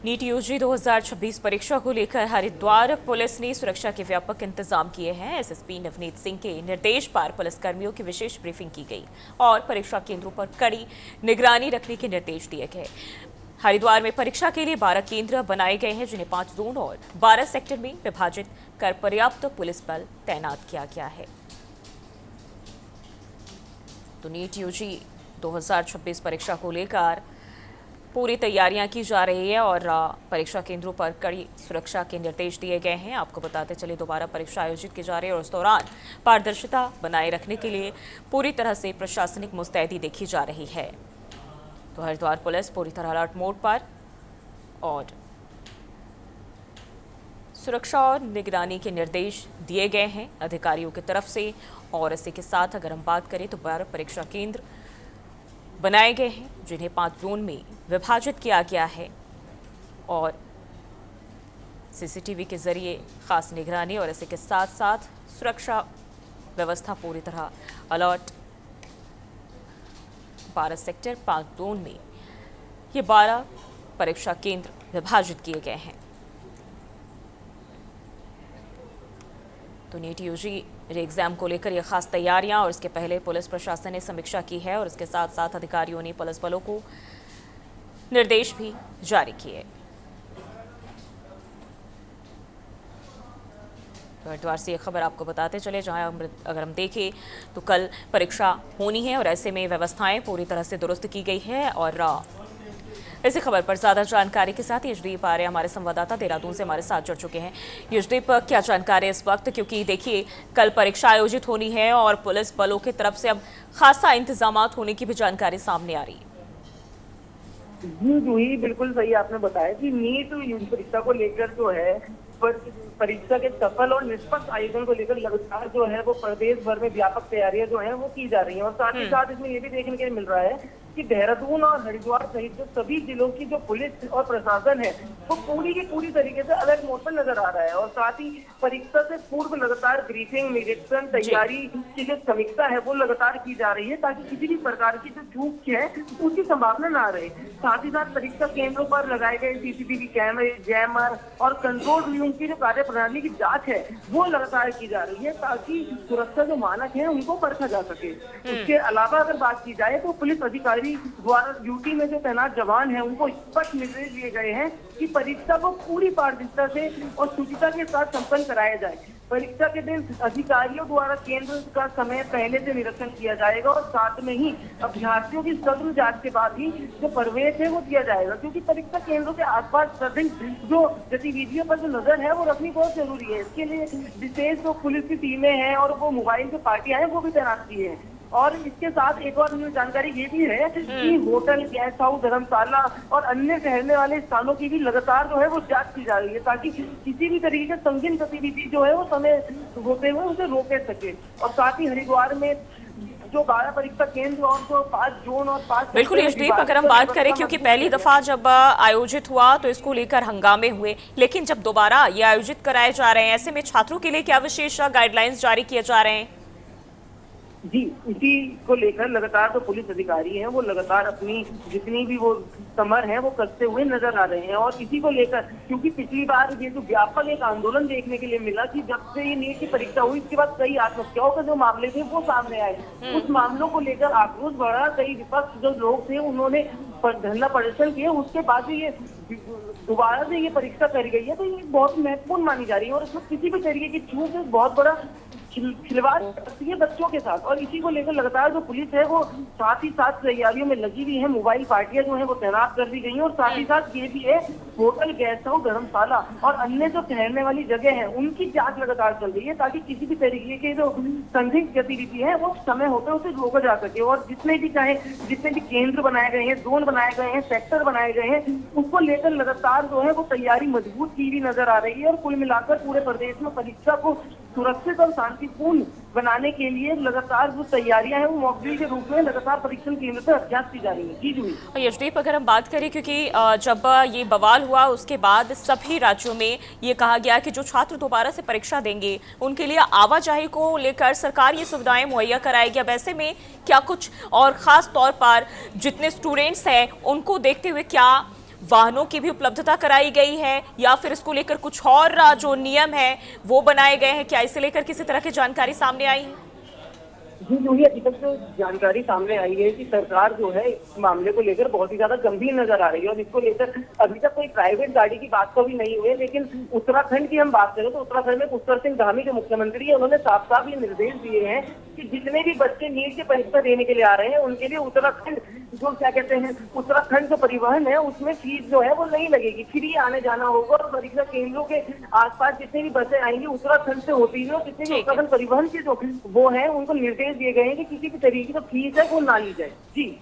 NEET UG 2026 परीक्षा को लेकर हरिद्वार पुलिस ने सुरक्षा के व्यापक इंतजाम किए हैं। एसएसपी नवनीत सिंह के निर्देश पर पुलिसकर्मियों की विशेष ब्रीफिंग की गई और परीक्षा केंद्रों पर कड़ी निगरानी रखने के निर्देश दिए गए। हरिद्वार में परीक्षा के लिए 12 केंद्र बनाए गए हैं, जिन्हें 5 जोन और 12 सेक्टर में विभाजित कर पर्याप्त पुलिस बल तैनात किया गया है। तो नीट यूजी 2026 परीक्षा को लेकर पूरी तैयारियां की जा रही है और परीक्षा केंद्रों पर कड़ी सुरक्षा के निर्देश दिए गए हैं। आपको बताते चले दोबारा परीक्षा आयोजित की जा रही है और इस दौरान पारदर्शिता बनाए रखने के लिए पूरी तरह से प्रशासनिक मुस्तैदी देखी जा रही है। तो हरिद्वार पुलिस पूरी तरह अलर्ट मोड पर और सुरक्षा और निगरानी के निर्देश दिए गए हैं अधिकारियों की तरफ से। और इसी के साथ अगर हम बात करें तो 12 परीक्षा केंद्र बनाए गए हैं, जिन्हें 5 जोन में विभाजित किया गया है और सीसीटीवी के जरिए खास निगरानी और इसी के साथ साथ सुरक्षा व्यवस्था पूरी तरह अलर्ट। 12 सेक्टर 5 जोन में ये 12 परीक्षा केंद्र विभाजित किए गए हैं। तो नीट यूजी एग्जाम को लेकर ये खास तैयारियां और इसके पहले पुलिस प्रशासन ने समीक्षा की है और इसके साथ साथ अधिकारियों ने पुलिस बलों को निर्देश भी जारी किए। तो हरिद्वार से ये खबर आपको बताते चले, जहां अगर हम देखें तो कल परीक्षा होनी है और ऐसे में व्यवस्थाएं पूरी तरह से दुरुस्त की गई है। और इसी खबर पर ज्यादा जानकारी के साथ यशदीप आर्य हमारे संवाददाता देहरादून से हमारे साथ जुड़ चुके हैं। यशदीप, क्या जानकारी इस वक्त, क्योंकि देखिए कल परीक्षा आयोजित होनी है और पुलिस बलों की तरफ से अब खासा इंतजाम होने की भी जानकारी सामने आ रही है। जी जूही, बिल्कुल सही आपने बताया कि नीट यूजी परीक्षा को लेकर जो है परीक्षा के सफल और निष्पक्ष आयोजन को लेकर लगातार जो है वो प्रदेश भर में व्यापक तैयारियां जो है वो की जा रही हैं। और साथ ही साथ इसमें ये भी देखने के लिए मिल रहा है कि देहरादून और हरिद्वार सहित जो सभी जिलों की जो पुलिस और प्रशासन है वो पूरी की पूरी तरीके से अलर्ट मोड पर नजर आ रहा है। और साथ ही परीक्षा से पूर्व लगातार ब्रीफिंग, निरीक्षण, तैयारी की जो समीक्षा है वो लगातार की जा रही है, ताकि किसी भी प्रकार की जो चूक है उसकी संभावना ना रहे। साथ ही साथ परीक्षा केंद्रों पर लगाए गए सीसीटीवी कैमरे, जैमर और कंट्रोल रूम की जो कार्य प्रणाली की जांच है वो लगातार की जा रही है, ताकि सुरक्षा जो मानक है उनको परखा जा सके। उसके अलावा अगर बात की जाए तो पुलिस अधिकारी द्वारा ड्यूटी में जो तैनात जवान हैं उनको स्पष्ट निर्देश दिए गए हैं कि परीक्षा को पूरी पारदर्शिता से और शुचिता के साथ संपन्न कराया जाए। परीक्षा के दिन अधिकारियों द्वारा केंद्र का समय पहले से निरीक्षण किया जाएगा और साथ में ही अभ्यर्थियों की सघन जांच के बाद ही जो प्रवेश है वो दिया जाएगा, क्योंकि परीक्षा केंद्रों के आसपास सघन जो गतिविधियों पर जो नजर है वो रखनी बहुत जरूरी है। इसके लिए विशेष जो पुलिस की टीमें हैं और वो मोबाइल जो पार्टियां हैं वो भी तैनात की है। और इसके साथ एक और जानकारी ये भी है कि होटल, गेस्ट हाउस, धर्मशाला और अन्य ठहरने वाले स्थानों की भी लगातार जो है वो जांच की जा रही है, ताकि किसी भी तरीके से संगीन गतिविधि जो है वो समय होते हुए उसे रोके सके। और साथ ही हरिद्वार में जो 12 परीक्षा केंद्र और जो 5 जोन और 5 बिल्कुल यशदीप, अगर हम बात करें, क्योंकि पहली दफा जब आयोजित हुआ तो इसको लेकर हंगामे हुए, लेकिन जब दोबारा ये आयोजित कराए जा रहे हैं, ऐसे में छात्रों के लिए क्या विशेष गाइडलाइंस जारी किए जा रहे हैं? जी, इसी को लेकर लगातार जो पुलिस अधिकारी हैं वो लगातार अपनी जितनी भी वो समर है वो करते हुए नजर आ रहे हैं। और इसी को लेकर, क्योंकि पिछली बार ये जो व्यापक एक आंदोलन देखने के लिए मिला कि जब से ये नीट की परीक्षा हुई इसके बाद कई आत्महत्याओं के जो मामले थे वो सामने आए, उस मामलों को लेकर आक्रोश बढ़ा। कई विपक्ष जो लोग थे उन्होंने धरना प्रदर्शन किए, उसके बाद ये दोबारा से ये परीक्षा करी गई है, तो ये बहुत महत्वपूर्ण मानी जा रही है। और इसमें किसी भी तरीके की चूक बहुत बड़ा खिलवाड़ करती है बच्चों के साथ। और इसी को लेकर लगातार जो पुलिस है वो साथ ही साथ तैयारियों में लगी हुई है। मोबाइल पार्टियां जो है वो तैनात कर दी गई हैं। और साथ ही साथ ये भी है होटल, गेस्ट हाउस, धर्मशाला और अन्य जो ठहरने वाली जगह है उनकी जांच लगातार चल रही है, ताकि किसी भी तरीके के जो संदिग्ध गतिविधि है वो समय होते उसे रोका जा सके। और जितने भी केंद्र बनाए गए हैं, जोन बनाए गए हैं, सेक्टर बनाए गए हैं, उसको लेकर लगातार जो है वो तैयारी मजबूत की हुई नजर आ रही है। और कुल मिलाकर पूरे प्रदेश में परीक्षा को सुरक्षित और शांतिपूर्ण बनाने के लिए लगातार जो तैयारियां हैं वो मॉकड्रिल के रूप में लगातार परीक्षण केंद्र पर अभ्यास की जा रही है। जी जी यशदीप, अगर हम बात करें, क्योंकि जब ये बवाल हुआ उसके बाद सभी राज्यों में ये कहा गया कि जो छात्र दोबारा से परीक्षा देंगे उनके लिए आवाजाही को लेकर सरकार ये सुविधाएं मुहैया कराएगी। अब ऐसे में क्या कुछ और खास तौर पर जितने स्टूडेंट्स हैं उनको देखते हुए क्या वाहनों की भी उपलब्धता कराई गई है या फिर इसको लेकर कुछ और जो नियम है वो बनाए गए हैं? क्या इसे लेकर किसी तरह की जानकारी सामने आई है? जी जूही, अभी तक जो जानकारी सामने आई है कि सरकार जो है इस मामले को लेकर बहुत ही ज्यादा गंभीर नजर आ रही है और इसको लेकर अभी तक कोई प्राइवेट गाड़ी की बात तो अभी नहीं हुई है। लेकिन उत्तराखंड की हम बात करें तो उत्तराखंड में पुष्कर सिंह धामी जो मुख्यमंत्री है उन्होंने साफ साफ ये निर्देश दिए हैं कि जितने भी बच्चे नीट की परीक्षा देने के लिए आ रहे हैं उनके लिए उत्तराखंड जो क्या कहते हैं उत्तराखंड जो परिवहन है उसमें फीस जो है वो नहीं लगेगी, फ्री आने जाना होगा और परीक्षा केंद्रों के आसपास जितनी भी बसें आएंगी उत्तराखंड से होती है और जितने भी उत्तराखंड परिवहन के जो वो है उनको निर्देश दिए गए हैं कि किसी भी तरीके की फीस है वो ना ली जाए। जी